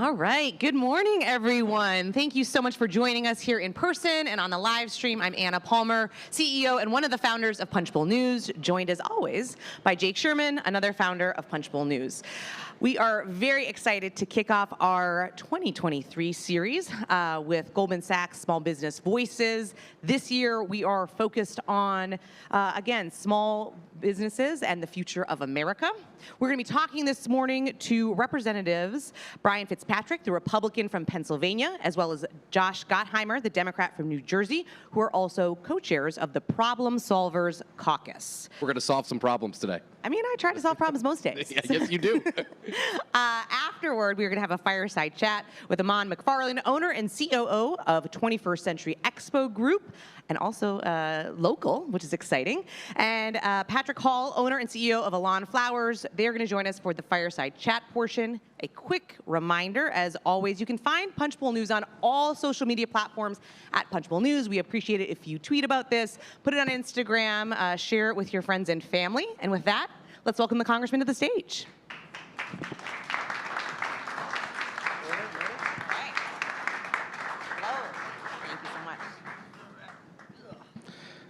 All right. Good morning, everyone. Thank you so much for joining us here in person and on the live stream. I'm Anna Palmer, CEO and one of the founders of Punchbowl News, joined as always by Jake Sherman, another founder of Punchbowl News. We are very excited to kick off our 2023 series with Goldman Sachs Small Business Voices. This year, we are focused on, again, small businesses and the future of America. We're going to be talking this morning to Representatives Brian Fitzpatrick, the Republican from Pennsylvania, as well as Josh Gottheimer, the Democrat from New Jersey, who are also co-chairs of the Problem Solvers Caucus. We're going to solve some problems today. I mean, I try to solve problems most days. Yes, you do. Afterward, we're going to have a fireside chat with Amon McFarlane, owner and COO of 21st Century Expo Group, and also local, which is exciting. And Patrick Hall, owner and CEO of Alon Flowers. They're going to join us for the fireside chat portion. A quick reminder, as always, you can find Punchbowl News on all social media platforms at Punchbowl News. We appreciate it if you tweet about this, put it on Instagram, share it with your friends and family. And with that, let's welcome the Congressman to the stage.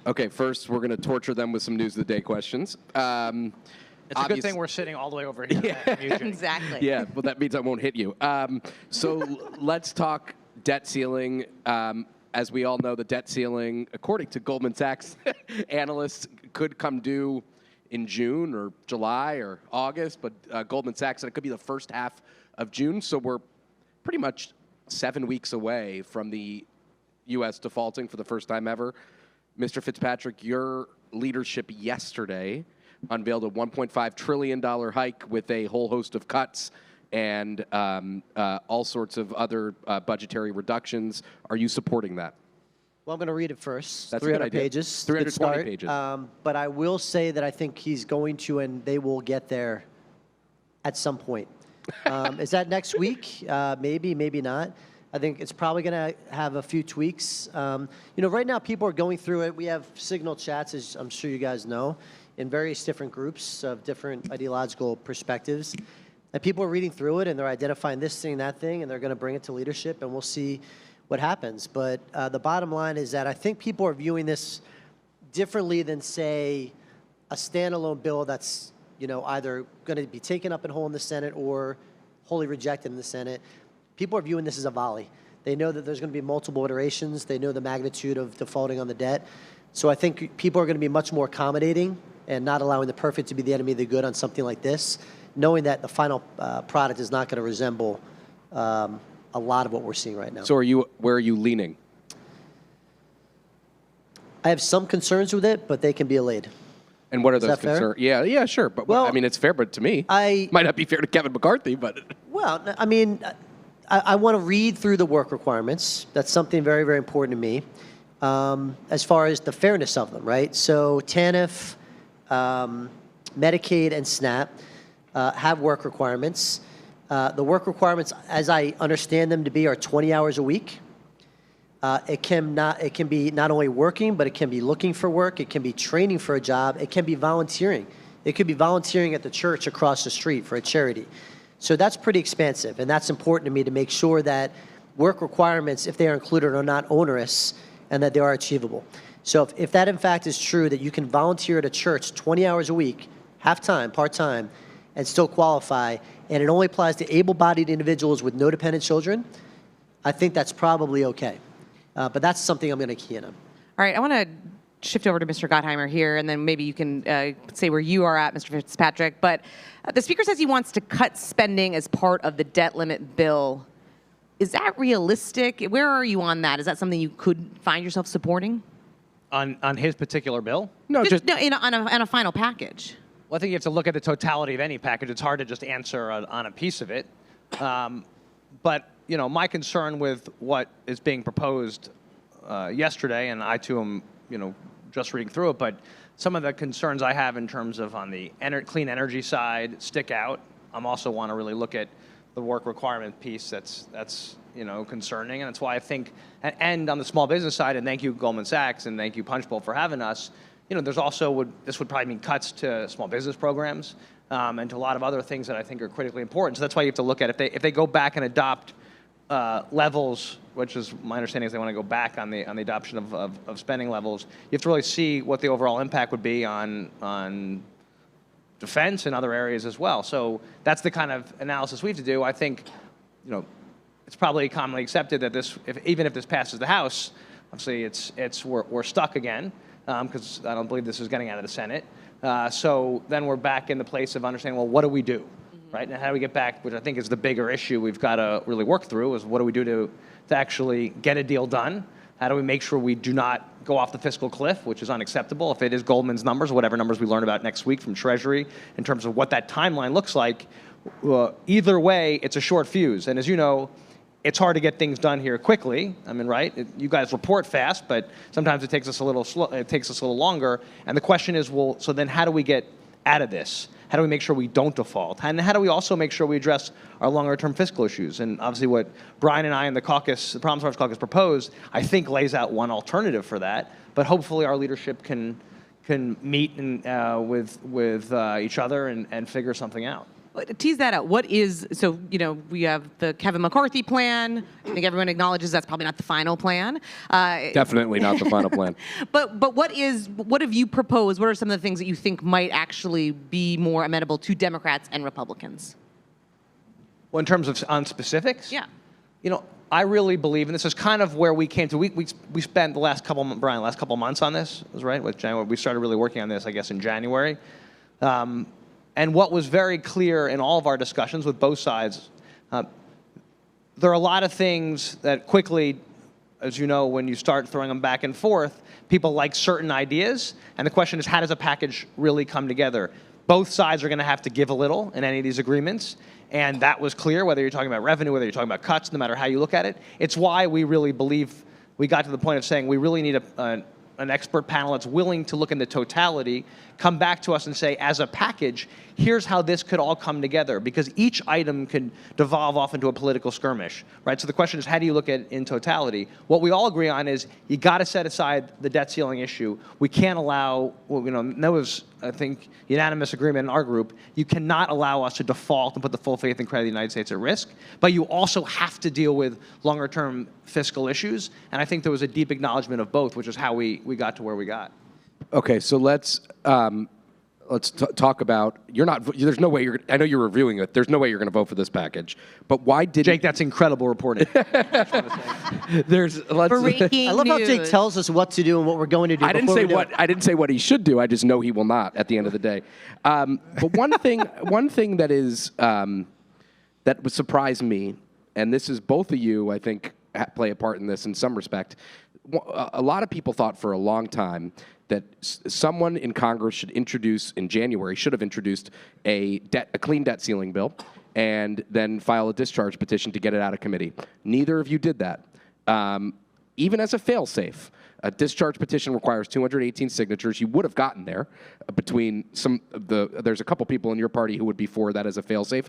Okay, first we're going to torture them with some news of the day questions. It's a good thing we're sitting all the way over here. Yeah. Exactly. Yeah, well, that means I won't hit you. So let's talk debt ceiling. As we all know, the debt ceiling, according to Goldman Sachs analysts, could come due in June or July or August, but Goldman Sachs said it could be the first half of June. So we're pretty much 7 weeks away from the U.S. defaulting for the first time ever. Mr. Fitzpatrick, your leadership yesterday unveiled a $1.5 trillion hike with a whole host of cuts and all sorts of other budgetary reductions. Are you supporting that? Well, I'm going to read it first. That's 300 pages. 320 pages. But I will say that I think he's going to, and they will get there at some point. Is that next week? Maybe, maybe not. I think it's probably going to have a few tweaks. Right now people are going through it. We have signal chats, as I'm sure you guys know, in various different groups of different ideological perspectives. And people are reading through it, and they're identifying this thing, that thing, and they're going to bring it to leadership, and we'll see what happens. But the bottom line is that I think people are viewing this differently than, say, a standalone bill that's either going to be taken up and whole in the Senate or wholly rejected in the Senate. People are viewing this as a volley. They know that there's going to be multiple iterations. They know the magnitude of defaulting on the debt. So I think people are going to be much more accommodating and not allowing the perfect to be the enemy of the good on something like this, knowing that the final product is not going to resemble a lot of what we're seeing right now. So where are you leaning? I have some concerns with it, but they can be allayed. And what are those concerns? Yeah, sure. But well, I mean, it's fair, but to me, might not be fair to Kevin McCarthy, but. Well, I mean, I want to read through the work requirements. That's something very, very important to me, as far as the fairness of them, right? So TANF, Medicaid, and SNAP have work requirements. The work requirements, as I understand them to be, are 20 hours a week. It can be not only working, but it can be looking for work. It can be training for a job. It can be volunteering. It could be volunteering at the church across the street for a charity. So that's pretty expansive, and that's important to me to make sure that work requirements, if they are included, are not onerous and that they are achievable. So if that in fact is true, that you can volunteer at a church 20 hours a week, half-time, part-time, and still qualify, and it only applies to able-bodied individuals with no dependent children, I think that's probably okay. But that's something I'm going to key in on. All right, I want to shift over to Mr. Gottheimer here, and then maybe you can say where you are at, Mr. Fitzpatrick. But the Speaker says he wants to cut spending as part of the debt limit bill. Is that realistic? Where are you on that? Is that something you could find yourself supporting? On his particual bill? No, on a final package. Well, I think you have to look at the totality of any package. It's hard to just answer on a piece of it. But my concern with what is being proposed yesterday, and I too am, just reading through it, but some of the concerns I have in terms of on the clean energy side stick out. I'm also want to really look at the work requirement piece that's concerning, and that's why I think, and on the small business side, and thank you Goldman Sachs and thank you Punchbowl for having us. There's also this would probably mean cuts to small business programs. and to a lot of other things that I think are critically important. So that's why you have to look at if they go back and adopt levels, which is my understanding is they want to go back on the adoption of spending levels. You have to really see what the overall impact would be on defense and other areas as well. So that's the kind of analysis we have to do. I think, it's probably commonly accepted that even if this passes the House, obviously we're stuck again because I don't believe this is getting out of the Senate. So then we're back in the place of understanding, well, what do we do, right? And how do we get back, which I think is the bigger issue we've got to really work through, is what do we do to actually get a deal done? How do we make sure we do not go off the fiscal cliff, which is unacceptable? If it is Goldman's numbers, whatever numbers we learn about next week from Treasury, in terms of what that timeline looks like, either way, it's a short fuse. And as you know, it's hard to get things done here quickly. I mean, right? You guys report fast, but sometimes it takes us a little longer. And the question is, well, so then how do we get out of this? How do we make sure we don't default? And how do we also make sure we address our longer-term fiscal issues? And obviously what Brian and I and the Problem Solvers Caucus proposed, I think lays out one alternative for that. But hopefully our leadership can meet with each other and figure something out. Tease that out. We have the Kevin McCarthy plan. I think everyone acknowledges that's probably not the final plan. Definitely not the final plan. But what have you proposed? What are some of the things that you think might actually be more amenable to Democrats and Republicans? Well, in terms of on specifics? Yeah. I really believe, and this is kind of where we came to. We spent the last couple months on this. Was right with January. We started really working on this, I guess, in January. And what was very clear in all of our discussions with both sides, there are a lot of things that quickly, as you know, when you start throwing them back and forth, people like certain ideas. And the question is, how does a package really come together? Both sides are going to have to give a little in any of these agreements. And that was clear, whether you're talking about revenue, whether you're talking about cuts, no matter how you look at it. It's why we really believe we got to the point of saying we really need an expert panel that's willing to look in the totality, come back to us and say, as a package, here's how this could all come together, because each item can devolve off into a political skirmish, right? So the question is, how do you look at it in totality? What we all agree on is you got to set aside the debt ceiling issue. We can't allow, there was, I think, unanimous agreement in our group, you cannot allow us to default and put the full faith and credit of the United States at risk, but you also have to deal with longer-term fiscal issues, and I think there was a deep acknowledgement of both, which is how we got to where we got. Okay, so let's talk about, there's no way I know you're reviewing it, there's no way you're going to vote for this package, but why did Jake, that's incredible reporting. Breaking I love how Jake news. tells us what to do and what we're going to do. I didn't say what he should do. I just know he will not at the end of the day. But one thing that is that would surprise me, and this is both of you, I think, play a part in this in some respect. A lot of people thought for a long time that someone in Congress should have introduced a clean debt ceiling bill and then file a discharge petition to get it out of committee. Neither of you did that. Even as a fail-safe, a discharge petition requires 218 signatures. You would have gotten there there's a couple people in your party who would be for that as a fail-safe.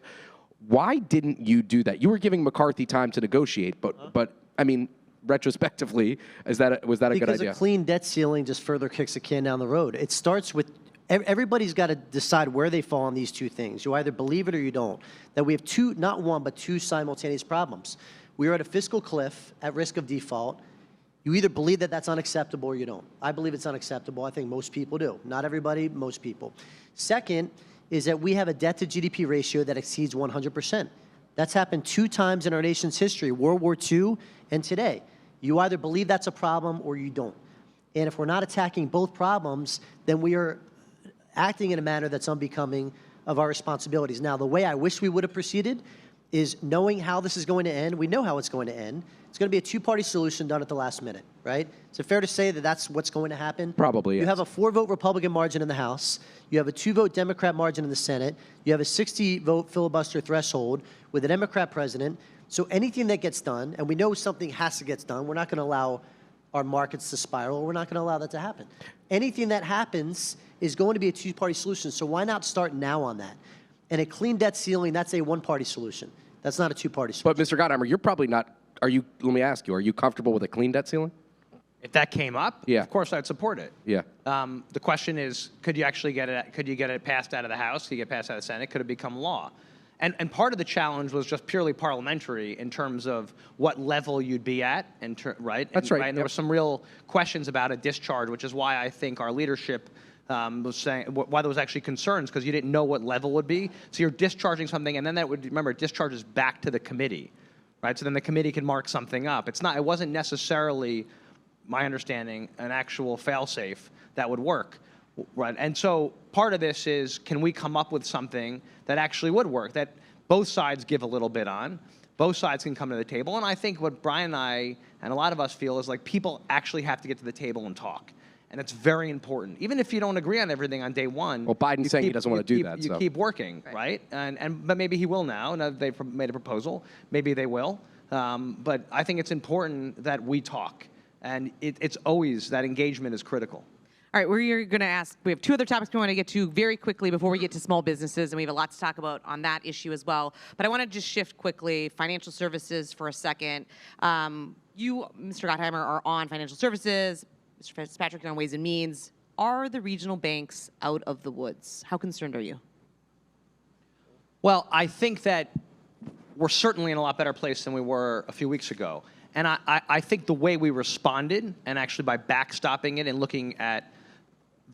Why didn't you do that? You were giving McCarthy time to negotiate, but I mean, retrospectively, was that a good idea? Because a clean debt ceiling just further kicks the can down the road. It starts with everybody's got to decide where they fall on these two things. You either believe it or you don't. That we have not one, but two simultaneous problems. We are at a fiscal cliff at risk of default. You either believe that that's unacceptable or you don't. I believe it's unacceptable. I think most people do. Not everybody, most people. Second is that we have a debt to GDP ratio that exceeds 100%. That's happened 2 times in our nation's history, World War II and today. You either believe that's a problem or you don't. And if we're not attacking both problems, then we are acting in a manner that's unbecoming of our responsibilities. Now, the way I wish we would have proceeded is knowing how this is going to end. We know how it's going to end. It's going to be a 2-party solution done at the last minute, right? Is it fair to say that that's what's going to happen? Probably, You yes. have a 4-vote Republican margin in the House. You have a 2-vote Democrat margin in the Senate. You have a 60-vote filibuster threshold with a Democrat president. So anything that gets done, and we know something has to get done, we're not going to allow our markets to spiral. We're not going to allow that to happen. Anything that happens is going to be a 2-party solution. So why not start now on that? And a clean debt ceiling, that's a 1-party solution. That's not a 2-party solution. But Mr. Gottheimer, you're probably not. Let me ask you, are you comfortable with a clean debt ceiling? If that came up, Yeah. of course I'd support it. Yeah. The question is, could you actually get it? Could you get it passed out of the House? Could you get it passed out of the Senate? Could it become law? And part of the challenge was just purely parliamentary in terms of what level you'd be at, right? That's right. And there were some real questions about a discharge, which is why I think our leadership was saying why there was actually concerns, because you didn't know what level would be. So you're discharging something, and then that would, remember, it discharges back to the committee, right? So then the committee can mark something up. It wasn't necessarily, my understanding, an actual fail-safe that would work. Right, and so part of this is, can we come up with something that actually would work, that both sides give a little bit on, both sides can come to the table, and I think what Brian and I and a lot of us feel is like people actually have to get to the table and talk, and it's very important. Even if you don't agree on everything on day one. Well, Biden's saying he doesn't want to do that. You keep working, right? But maybe he will now. Now that they've made a proposal, maybe they will. But I think it's important that we talk, and it's always that engagement is critical. All right, we're going to ask, we have two other topics we want to get to very quickly before we get to small businesses, and we have a lot to talk about on that issue as well. But I want to just shift quickly, financial services for a second. You, Mr. Gottheimer, are on financial services, Mr. Fitzpatrick on Ways and Means. Are the regional banks out of the woods? How concerned are you? Well, I think that we're certainly in a lot better place than we were a few weeks ago. And I think the way we responded, and actually by backstopping it and looking at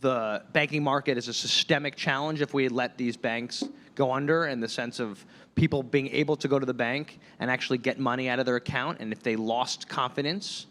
the banking market as a systemic challenge, if we had let these banks go under, in the sense of people being able to go to the bank and actually get money out of their account, and if they lost confidence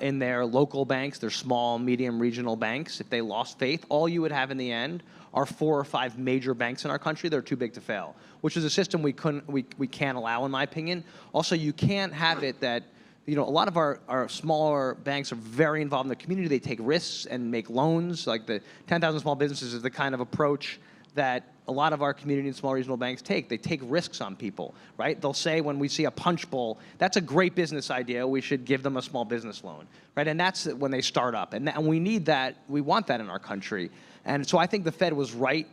in their local banks, their small, medium, regional banks, if they lost faith, all you would have in the end are 4 or 5 major banks in our country that are too big to fail, which is a system we can't allow, in my opinion. Also, you can't have it that, you know, a lot of our smaller banks are very involved in the community. They take risks and make loans. Like the 10,000 small businesses is the kind of approach that a lot of our community and small regional banks take. They take risks on people, right? They'll say when we see a punch bowl, that's a great business idea, we should give them a small business loan, right? And that's when they start up. And we need that, we want that in our country. And so I think the Fed was right,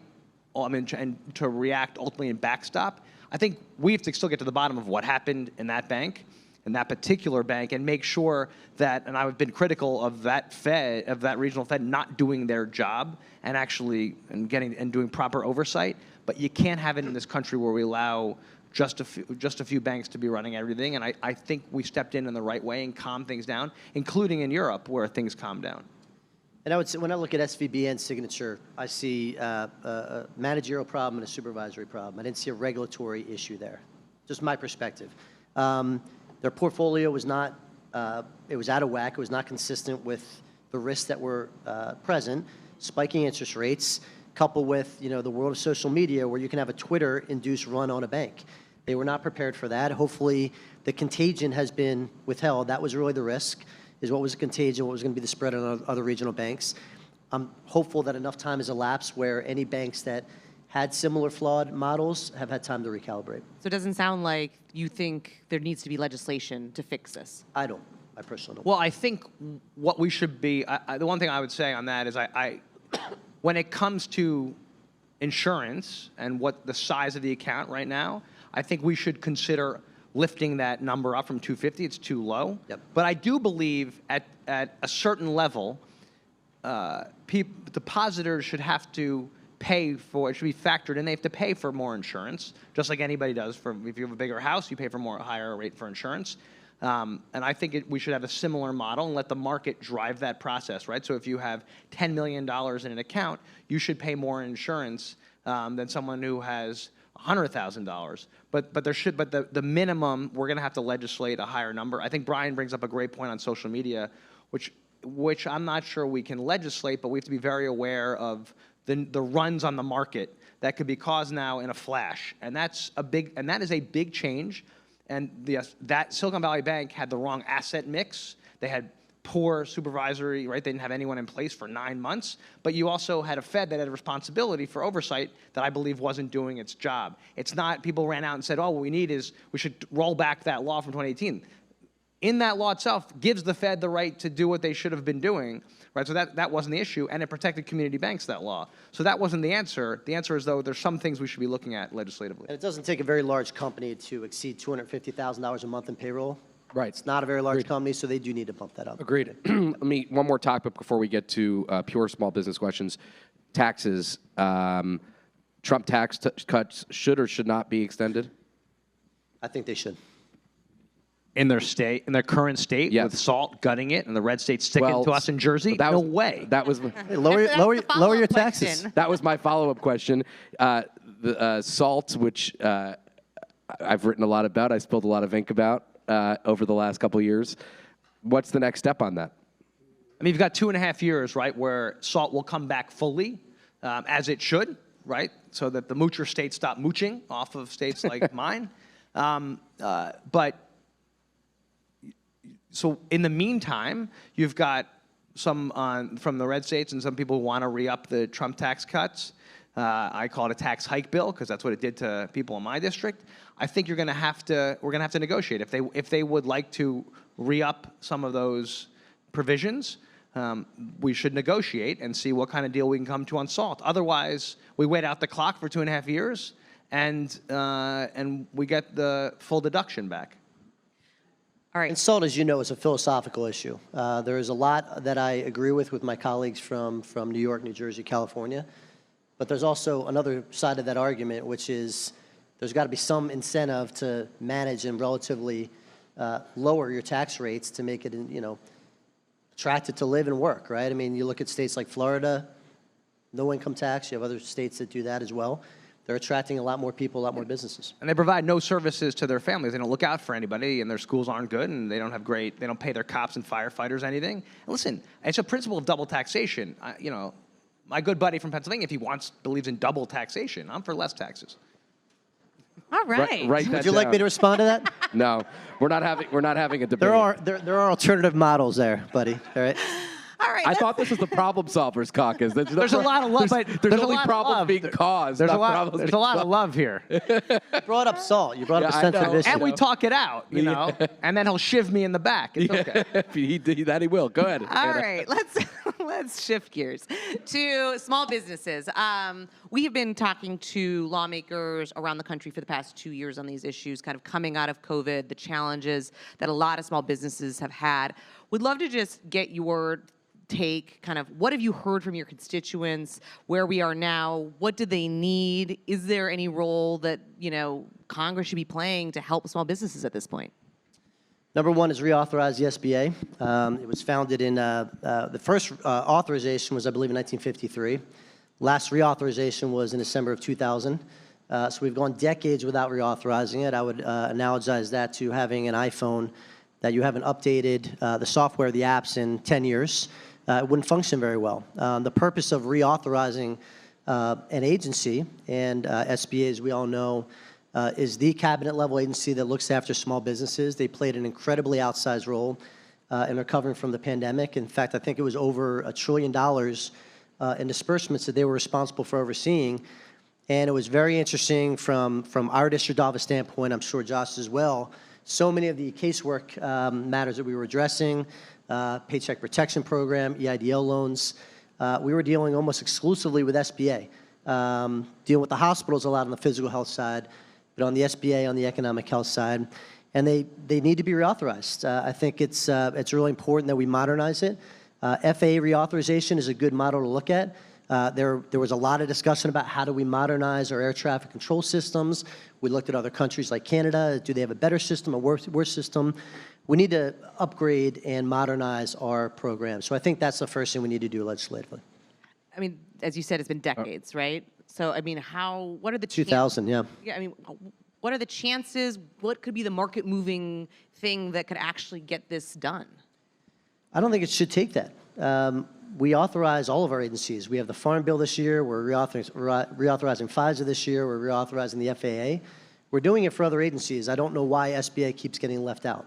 and to react ultimately and backstop. I think we have to still get to the bottom of what happened in that bank, in that particular bank, and make sure that, and I've been critical of that Fed, of that regional Fed not doing their job and actually doing proper oversight. But you can't have it in this country where we allow just a few banks to be running everything. And I think we stepped in the right way and calmed things down, including in Europe where things calmed down. And I would say, when I look at SVB and Signature, I see a managerial problem and a supervisory problem. I didn't see a regulatory issue there. Just my perspective. Their portfolio was not, it was out of whack. It was not consistent with the risks that were present. Spiking interest rates, coupled with, you know, the world of social media where you can have a Twitter-induced run on a bank. They were not prepared for that. Hopefully, the contagion has been withheld. That was really the risk, is what was the contagion, what was going to be the spread on other regional banks. I'm hopeful that enough time has elapsed where any banks that had similar flawed models have had time to recalibrate. So it doesn't sound like you think there needs to be legislation to fix this. I don't. I personally don't. Well, I think what we should be, the one thing I would say on that is when it comes to insurance and what the size of the account right now, I think we should consider lifting that number up from 250. It's too low. Yep. But I do believe at a certain level, depositors should have to pay for, it should be factored in. They have to pay for more insurance, just like anybody does. If you have a bigger house, you pay for a higher rate for insurance. And I think we should have a similar model and let the market drive that process, right? So if you have $10 million in an account, you should pay more insurance than someone who has $100,000. But the minimum, we're going to have to legislate a higher number. I think Brian brings up a great point on social media, which I'm not sure we can legislate, but we have to be very aware of the runs on the market that could be caused now in a flash, and that is a big change. And that Silicon Valley Bank had the wrong asset mix. They had poor supervisory, right? They didn't have anyone in place for 9 months. But you also had a Fed that had a responsibility for oversight that I believe wasn't doing its job. It's not people ran out and said, oh, what we need is we should roll back that law from 2018. In that law itself gives the Fed the right to do what they should have been doing, right? So that wasn't the issue, and it protected community banks, that law. So that wasn't the answer. The answer is, though, there's some things we should be looking at legislatively. And it doesn't take a very large company to exceed $250,000 a month in payroll. Right. It's not a very large Agreed. company, so they do need to bump that up. Agreed. One more topic before we get to pure small business questions. Taxes. Trump tax cuts should or should not be extended? I think they should. In their state, in their current state, Yeah. with SALT gutting it and the red state sticking to us in Jersey? that No was- way. That was Hey, lower That's lower the lower your follow-up taxes. question. that was my follow-up question. The SALT, which I've written a lot about, I spilled a lot of ink about over the last couple of years. What's the next step on that? I mean, you've got 2.5 years, right, where SALT will come back fully, as it should, right, so that the moocher states stop mooching off of states like mine. So in the meantime, you've got some from the red states and some people who want to re-up the Trump tax cuts. I call it a tax hike bill because that's what it did to people in my district. I think we're going to have to negotiate. If they would like to re-up some of those provisions, we should negotiate and see what kind of deal we can come to on SALT. Otherwise, we wait out the clock for 2.5 years and we get the full deduction back. All right. And SALT, as you know, is a philosophical issue. There is a lot that I agree with my colleagues from New York, New Jersey, California. But there's also another side of that argument, which is there's got to be some incentive to manage and relatively lower your tax rates to make it, attractive to live and work, right? I mean, you look at states like Florida, no income tax. You have other states that do that as well. They're attracting a lot more people, a lot more businesses. And they provide no services to their families. They don't look out for anybody, and their schools aren't good, and they don't pay their cops and firefighters anything. And listen, it's a principle of double taxation. My good buddy from Pennsylvania, if he believes in double taxation, I'm for less taxes. All right. Write that Would you like down. me to respond to that? No, we're not having a debate. There are alternative models there, buddy. All right. All right. I thought this was the problem solvers caucus. There's a lot of love, but There's there's a only lot of problems love. being caused. There's not a lot. problems There's a being lot of solved. love here, You brought up SALT. You brought up a Yeah, I sensitive know. issue. and we talk it out, and then he'll shiv me in the back. It's okay. He will. Go ahead. All right, let's shift gears to small businesses. We have been talking to lawmakers around the country for the past 2 years on these issues, kind of coming out of COVID, the challenges that a lot of small businesses have had. Would love to just get your take, kind of what have you heard from your constituents, where we are now, what do they need? Is there any role that, Congress should be playing to help small businesses at this point? Number one is reauthorize the SBA. It was founded in, the first authorization was, I believe, in 1953. Last reauthorization was in December of 2000. So we've gone decades without reauthorizing it. I would analogize that to having an iPhone that you haven't updated the software, the apps in 10 years. It wouldn't function very well. The purpose of reauthorizing an agency, and SBA, as we all know, is the cabinet-level agency that looks after small businesses. They played an incredibly outsized role in recovering from the pandemic. In fact, I think it was over $1 trillion in disbursements that they were responsible for overseeing. And it was very interesting from our district office standpoint, I'm sure Josh as well, so many of the casework matters that we were addressing, Paycheck Protection Program, EIDL loans, we were dealing almost exclusively with SBA, dealing with the hospitals a lot on the physical health side, but on the SBA, on the economic health side, and they need to be reauthorized. I think it's really important that we modernize it. FAA reauthorization is a good model to look at. There was a lot of discussion about how do we modernize our air traffic control systems. We looked at other countries like Canada. Do they have a better system, a worse system? We need to upgrade and modernize our program. So I think that's the first thing we need to do legislatively. I mean, as you said, it's been decades, right? So, I mean, what are the 2000, yeah. Yeah, I mean, what are the chances? What could be the market-moving thing that could actually get this done? I don't think it should take that. We authorize all of our agencies. We have the Farm Bill this year. We're reauthorizing FISA this year. We're reauthorizing the FAA. We're doing it for other agencies. I don't know why SBA keeps getting left out.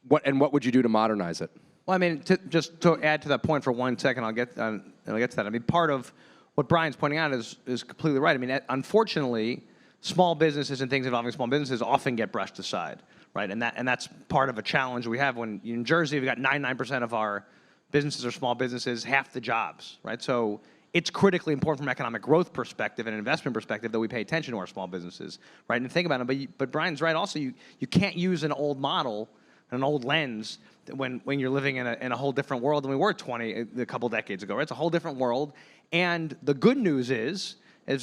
What would you do to modernize it? Well, I mean, just to add to that point for 1 second, I'll get to that. I mean, part of what Brian's pointing out is completely right. I mean, unfortunately, small businesses and things involving small businesses often get brushed aside, right? And that's part of a challenge we have when in Jersey we've got 99% of our businesses are small businesses, half the jobs, right? So it's critically important from an economic growth perspective and an investment perspective that we pay attention to our small businesses, right? And think about it. But Brian's right. Also, you can't use an old model, an old lens when you're living in a whole different world than we were a couple decades ago. Right? It's a whole different world. And the good news is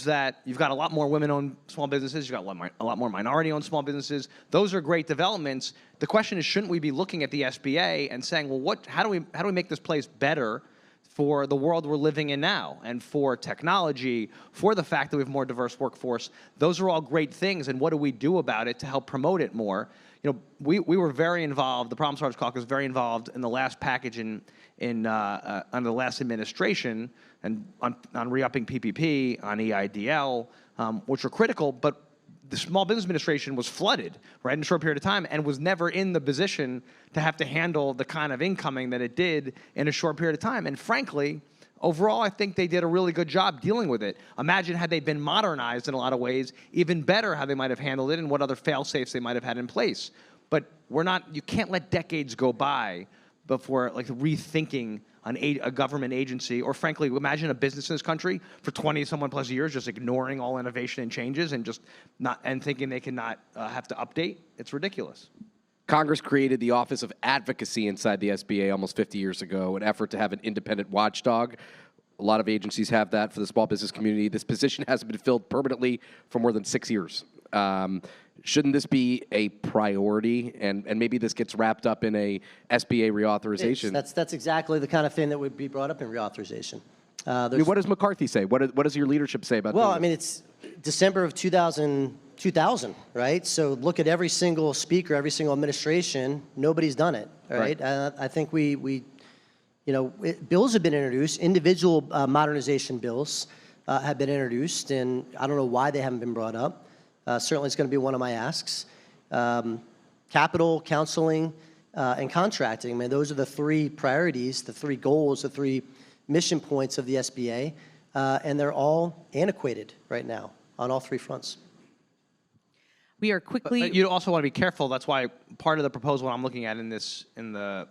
that you've got a lot more women-owned small businesses. You've got a lot more minority-owned small businesses. Those are great developments. The question is, shouldn't we be looking at the SBA and saying, well, how do we make this place better for the world we're living in now, and for technology, for the fact that we have a more diverse workforce? Those are all great things, and what do we do about it to help promote it more? You know, we were very involved. The Problem Solvers Caucus was very involved in the last package under the last administration, and on re-upping PPP, on EIDL, which were critical. But the Small Business Administration was flooded, right, in a short period of time, and was never in the position to have to handle the kind of incoming that it did in a short period of time. And frankly, overall, I think they did a really good job dealing with it. Imagine had they been modernized in a lot of ways, even better how they might have handled it and what other fail-safes they might have had in place. But you can't let decades go by before rethinking a government agency, or frankly, imagine a business in this country for 20-someone plus years just ignoring all innovation and changes and thinking they cannot have to update. It's ridiculous. Congress created the Office of Advocacy inside the SBA almost 50 years ago, an effort to have an independent watchdog. A lot of agencies have that for the small business community. This position hasn't been filled permanently for more than 6 years. Shouldn't this be a priority? And maybe this gets wrapped up in a SBA reauthorization. That's exactly the kind of thing that would be brought up in reauthorization. What does McCarthy say? What does your leadership say about Well, I mean, it's December of 2000, right? So look at every single speaker, every single administration. Nobody's done it, right? I think bills have been introduced. Individual modernization bills have been introduced, and I don't know why they haven't been brought up. Certainly, it's going to be one of my asks. Capital, counseling, and contracting. I mean, those are the three priorities, the three goals, the three mission points of the SBA, and they're all antiquated right now on all three fronts. We are quickly. But you also want to be careful. That's why part of the proposal I'm looking at in the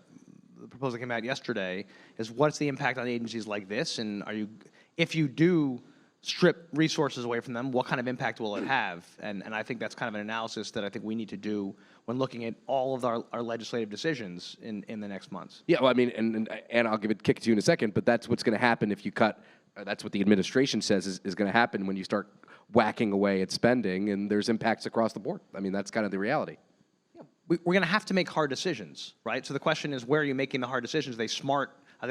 proposal that came out yesterday is what's the impact on agencies like this, and if you do strip resources away from them, what kind of impact will it have? And I think that's kind of an analysis that I think we need to do when looking at all of our legislative decisions in the next months. Yeah, well, I mean, and I'll kick it to you in a second, but that's what's going to happen if you cut. That's what the administration says is going to happen when you start whacking away at spending, and there's impacts across the board. I mean, that's kind of the reality. We're going to have to make hard decisions, right? So the question is, where are you making the hard decisions? Are they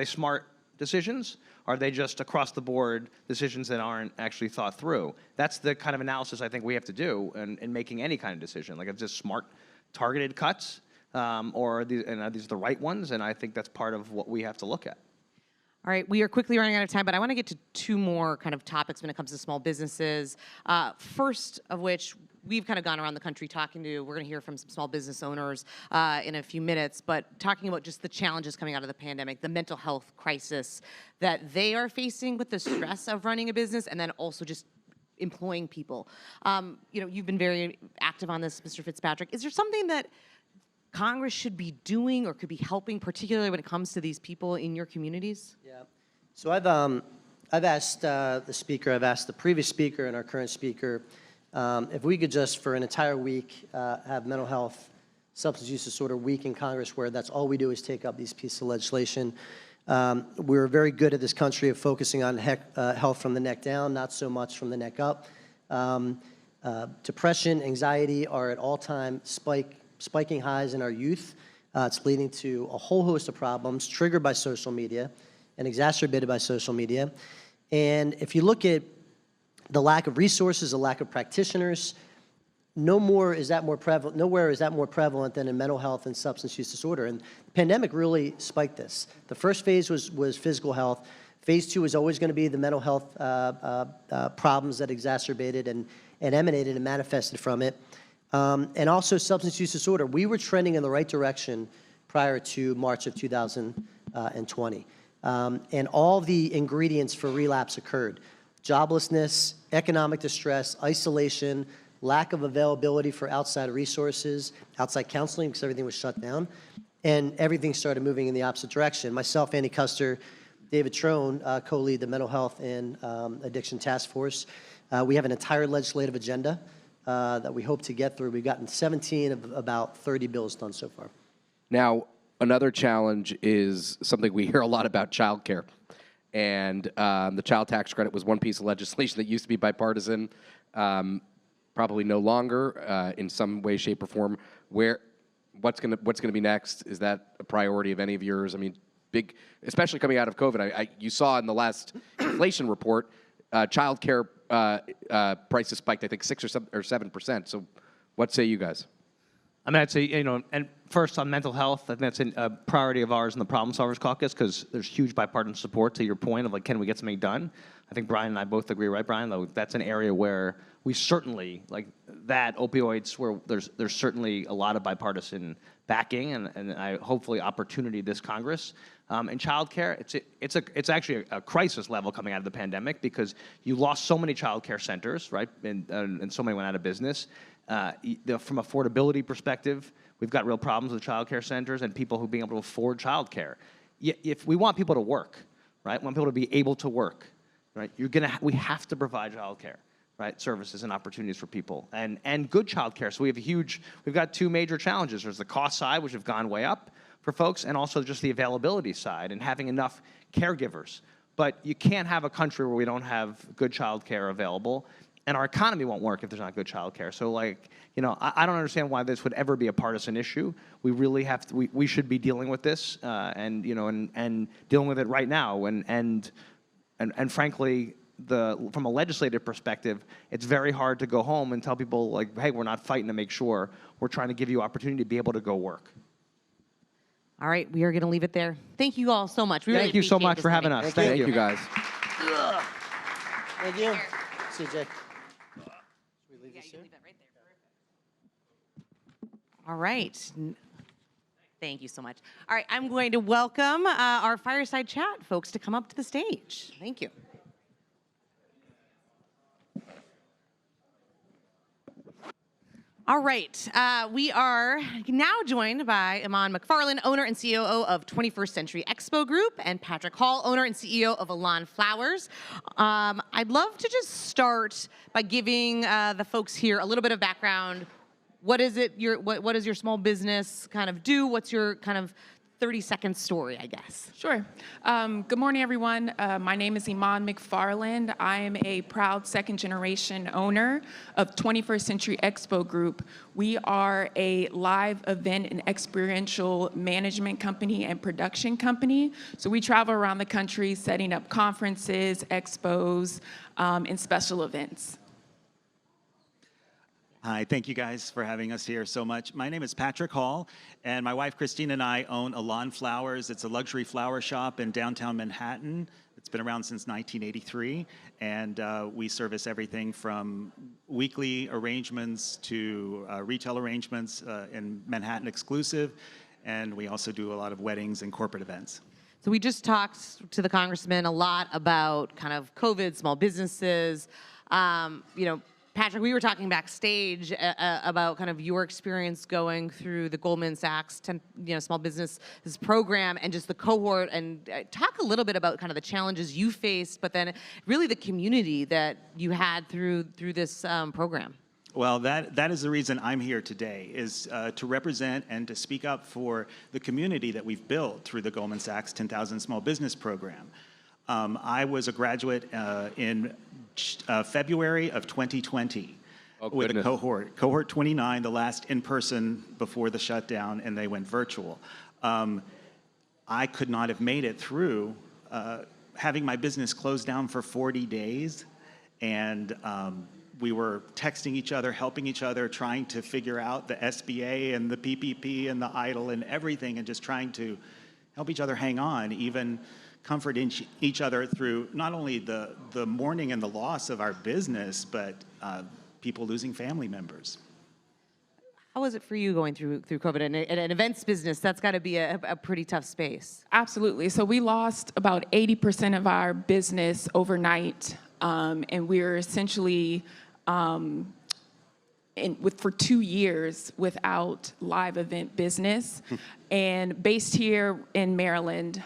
smart decisions? Or are they just across the board decisions that aren't actually thought through? That's the kind of analysis I think we have to do in making any kind of decision. Like, it's just smart, targeted cuts, or are these the right ones? And I think that's part of what we have to look at. All right, we are quickly running out of time, but I want to get to two more kind of topics when it comes to small businesses. First of which, we've kind of gone around the country we're going to hear from some small business owners in a few minutes, but talking about just the challenges coming out of the pandemic, the mental health crisis that they are facing with the stress of running a business, and then also just employing people. You've been very active on this, Mr. Fitzpatrick. Is there something that Congress should be doing or could be helping, particularly when it comes to these people in your communities? Yeah. So I've asked the speaker, I've asked the previous speaker and our current speaker, if we could just for an entire week have mental health, substance use disorder week in Congress, where that's all we do is take up these pieces of legislation. We're very good at this country of focusing on health from the neck down, not so much from the neck up. Depression, anxiety are at all-time spiking highs in our youth. It's leading to a whole host of problems triggered by social media and exacerbated by social media. And if you look at the lack of resources, the lack of practitioners, nowhere is that more prevalent than in mental health and substance use disorder. And the pandemic really spiked this. The first phase was physical health. Phase 2 is always going to be the mental health problems that exacerbated and emanated and manifested from it. And also substance use disorder. We were trending in the right direction prior to March of 2020. And all the ingredients for relapse occurred. Joblessness, economic distress, isolation, lack of availability for outside resources, outside counseling because everything was shut down, and everything started moving in the opposite direction. Myself, Andy Custer, David Trone co-lead the Mental Health and Addiction Task Force. We have an entire legislative agenda that we hope to get through. We've gotten 17 of about 30 bills done so far. Now, another challenge is something we hear a lot about: childcare. And the child tax credit was one piece of legislation that used to be bipartisan, probably no longer in some way, shape, or form. What's going to be next? Is that a priority of any of yours? I mean, big, especially coming out of COVID. You saw in the last inflation report, childcare prices spiked, I think 6 or 7%. So, what say you guys? I mean, I'd say, and first on mental health, I think that's a priority of ours in the Problem Solvers Caucus, because there's huge bipartisan support to your point of, like, can we get something done? I think Brian and I both agree, right, Brian? Though that's an area where we certainly, like that, opioids, where there's certainly a lot of bipartisan backing and hopefully opportunity this Congress. In childcare, it's actually a crisis level coming out of the pandemic, because you lost so many childcare centers, right, and so many went out of business. From affordability perspective, we've got real problems with childcare centers and people who being able to afford childcare. If we want people to work, right, we want people to be able to work, right, we have to provide childcare, right, services and opportunities for people, and good childcare. So we've got two major challenges. There's the cost side, which have gone way up for folks, and also just the availability side and having enough caregivers. But you can't have a country where we don't have good childcare available. And our economy won't work if there's not good childcare. So, like, I don't understand why this would ever be a partisan issue. We really have to. We should be dealing with this, and dealing with it right now. And frankly, from a legislative perspective, it's very hard to go home and tell people, like, hey, we're not fighting to make sure. We're trying to give you opportunity to be able to go work. All right, we are going to leave it there. Thank you all so much. Thank you so much for having us. Thank you, guys. Thank you. CJ. All right. Thank you so much. All right, I'm going to welcome our fireside chat folks to come up to the stage. Thank you. All right, we are now joined by Iman McFarland, owner and CEO of 21st Century Expo Group, and Patrick Hall, owner and CEO of Elan Flowers. I'd love to just start by giving the folks here a little bit of background. What is it? What does your small business kind of do? What's your kind of 30-second story, I guess? Sure. Good morning, everyone. My name is Iman McFarland. I am a proud second-generation owner of 21st Century Expo Group. We are a live event and experiential management company and production company. So we travel around the country setting up conferences, expos, and special events. Hi, thank you guys for having us here so much. My name is Patrick Hall, and my wife Christine and I own Elan Flowers. It's a luxury flower shop in downtown Manhattan. It's been around since 1983, and we service everything from weekly arrangements to retail arrangements in Manhattan exclusive, and we also do a lot of weddings and corporate events. So we just talked to the congressman a lot about kind of COVID, small businesses, Patrick, we were talking backstage about kind of your experience going through the Goldman Sachs small businesses program and just the cohort, and talk a little bit about kind of the challenges you faced, but then really the community that you had through this program. Well, that is the reason I'm here today, is to represent and to speak up for the community that we've built through the Goldman Sachs 10,000 Small Business Program. I was a graduate in February of 2020 with a cohort 29, the last in-person before the shutdown, and they went virtual. I could not have made it through having my business closed down for 40 days, and we were texting each other, helping each other, trying to figure out the SBA and the PPP and the EIDL and everything, and just trying to help each other hang on, even comfort each other through not only the mourning and the loss of our business, but people losing family members. How was it for you going through COVID? And an events business, that's got to be a pretty tough space. Absolutely. So we lost about 80% of our business overnight, and we're essentially for 2 years without live event business. And based here in Maryland,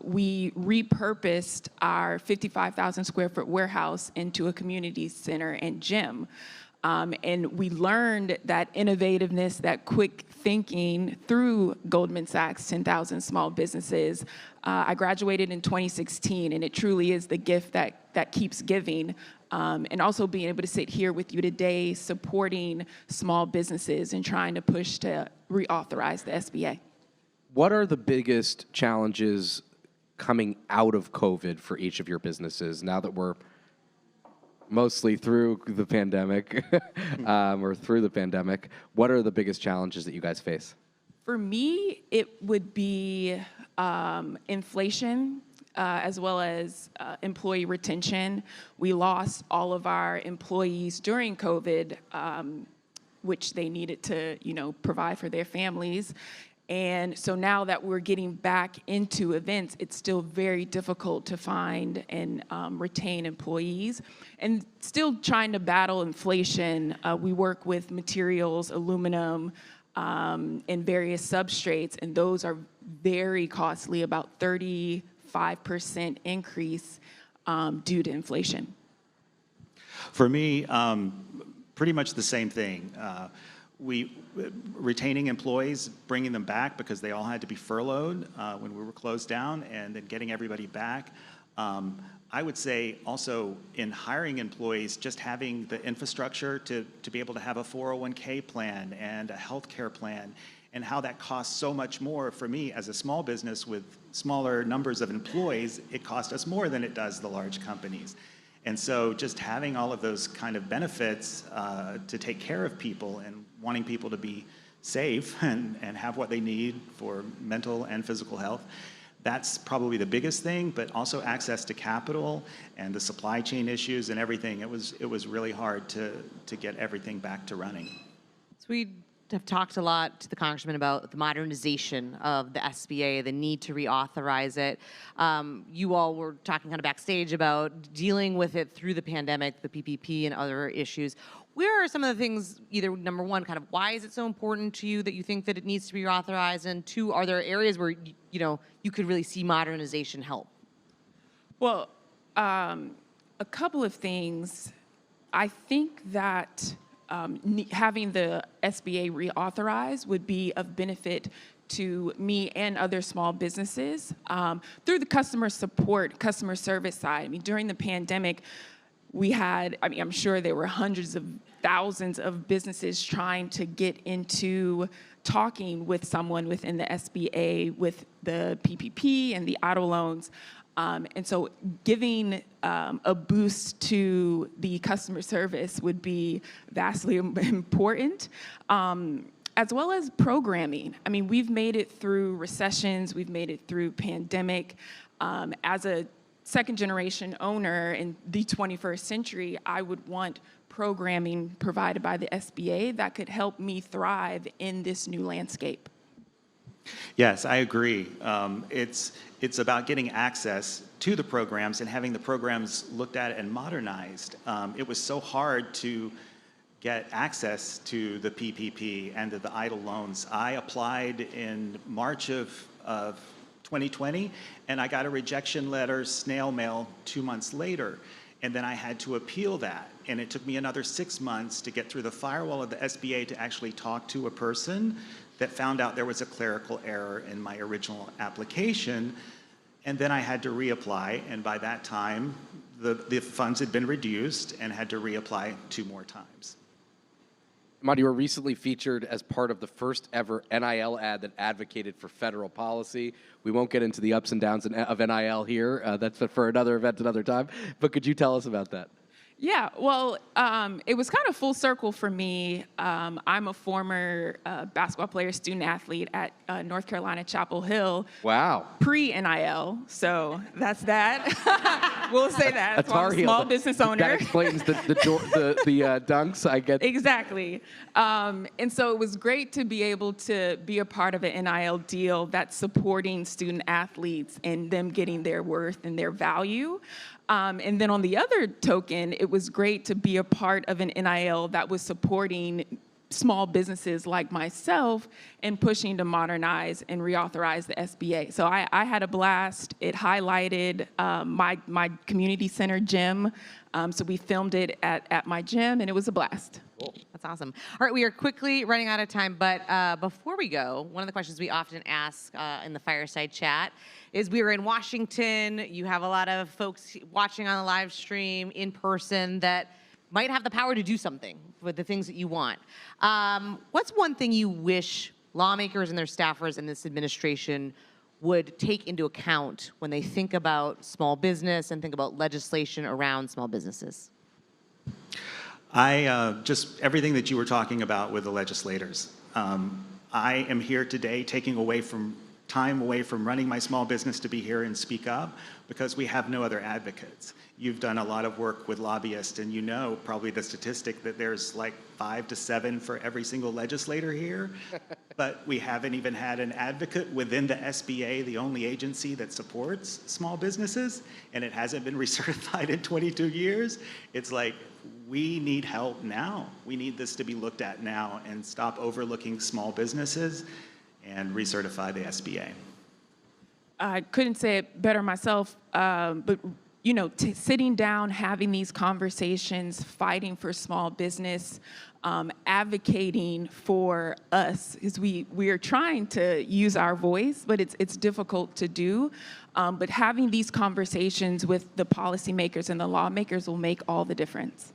we repurposed our 55,000 square foot warehouse into a community center and gym. And we learned that innovativeness, that quick thinking through Goldman Sachs 10,000 Small Businesses. I graduated in 2016, and it truly is the gift that keeps giving. And also being able to sit here with you today, supporting small businesses and trying to push to reauthorize the SBA. What are the biggest challenges coming out of COVID for each of your businesses now that we're mostly through the pandemic or through the pandemic? What are the biggest challenges that you guys face? For me, it would be inflation, as well as employee retention. We lost all of our employees during COVID, which they needed to, provide for their families. And so now that we're getting back into events, it's still very difficult to find and retain employees. And still trying to battle inflation. We work with materials, aluminum, and various substrates, and those are very costly, about 35% increase due to inflation. For me, pretty much the same thing. Retaining employees, bringing them back because they all had to be furloughed when we were closed down, and then getting everybody back. I would say also in hiring employees, just having the infrastructure to be able to have a 401k plan and a healthcare plan, and how that costs so much more. For me, as a small business with smaller numbers of employees, it costs us more than it does the large companies. And so just having all of those kind of benefits to take care of people and wanting people to be safe and have what they need for mental and physical health, that's probably the biggest thing, but also access to capital and the supply chain issues and everything. It was really hard to get everything back to running. So we have talked a lot to the Congressman about the modernization of the SBA, the need to reauthorize it. You all were talking kind of backstage about dealing with it through the pandemic, the PPP and other issues. Where are some of the things, either number one, kind of why is it so important to you that you think that it needs to be reauthorized? And two, are there areas where, you could really see modernization help? Well, a couple of things. I think that having the SBA reauthorized would be of benefit to me and other small businesses through the customer service side. I mean, during the pandemic, we had, I'm sure there were hundreds of thousands of businesses trying to get into talking with someone within the SBA with the PPP and the auto loans. And so giving a boost to the customer service would be vastly important, as well as programming. I mean, we've made it through recessions, we've made it through pandemic. As a second generation owner in the 21st century, I would want programming provided by the SBA that could help me thrive in this new landscape. Yes, I agree. It's about getting access to the programs and having the programs looked at and modernized. It was so hard to get access to the PPP and to the EIDL loans. I applied in March of 2020, and I got a rejection letter snail mail 2 months later. And then I had to appeal that. And it took me another 6 months to get through the firewall of the SBA to actually talk to a person that found out there was a clerical error in my original application. And then I had to reapply. And by that time, the funds had been reduced and had to reapply 2 more times. Ahmad, you were recently featured as part of the first ever NIL ad that advocated for federal policy. We won't get into the ups and downs of NIL here. That's for another event, another time. But could you tell us about that? Yeah, well, it was kind of full circle for me. I'm a former basketball player, student athlete at North Carolina Chapel Hill. Wow. Pre-NIL, so that's that. We'll say that. That's I'm a small business owner. That explains the dunks. I get. Exactly. And so it was great to be able to be a part of an NIL deal that's supporting student athletes and them getting their worth and their value. And then on the other token, it was great to be a part of an NIL that was supporting small businesses like myself and pushing to modernize and reauthorize the SBA. So I had a blast. It highlighted my community center gym. So we filmed it at my gym, and it was a blast. Cool. That's awesome. All right, we are quickly running out of time, but before we go, one of the questions we often ask in the fireside chat is we were in Washington. You have a lot of folks watching on the live stream in person that might have the power to do something with the things that you want. What's one thing you wish lawmakers and their staffers in this administration would take into account when they think about small business and think about legislation around small businesses? Just everything that you were talking about with the legislators. I am here today taking time away from running my small business to be here and speak up because we have no other advocates. You've done a lot of work with lobbyists, and you know probably the statistic that there's like 5 to 7 for every single legislator here, but we haven't even had an advocate within the SBA, the only agency that supports small businesses, and it hasn't been recertified in 22 years. It's like, we need help now. We need this to be looked at now and stop overlooking small businesses and recertify the SBA. I couldn't say it better myself, but you know, sitting down, having these conversations, fighting for small business, advocating for us, is we are trying to use our voice, but it's difficult to do. But having these conversations with the policymakers and the lawmakers will make all the difference.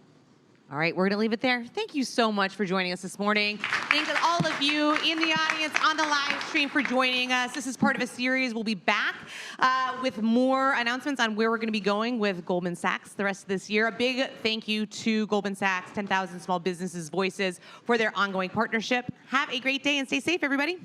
All right, we're going to leave it there. Thank you so much for joining us this morning. Thanks to all of you in the audience on the live stream for joining us. This is part of a series. We'll be back with more announcements on where we're going to be going with Goldman Sachs the rest of this year. A big thank you to Goldman Sachs, 10,000 Small Businesses Voices, for their ongoing partnership. Have a great day and stay safe, everybody.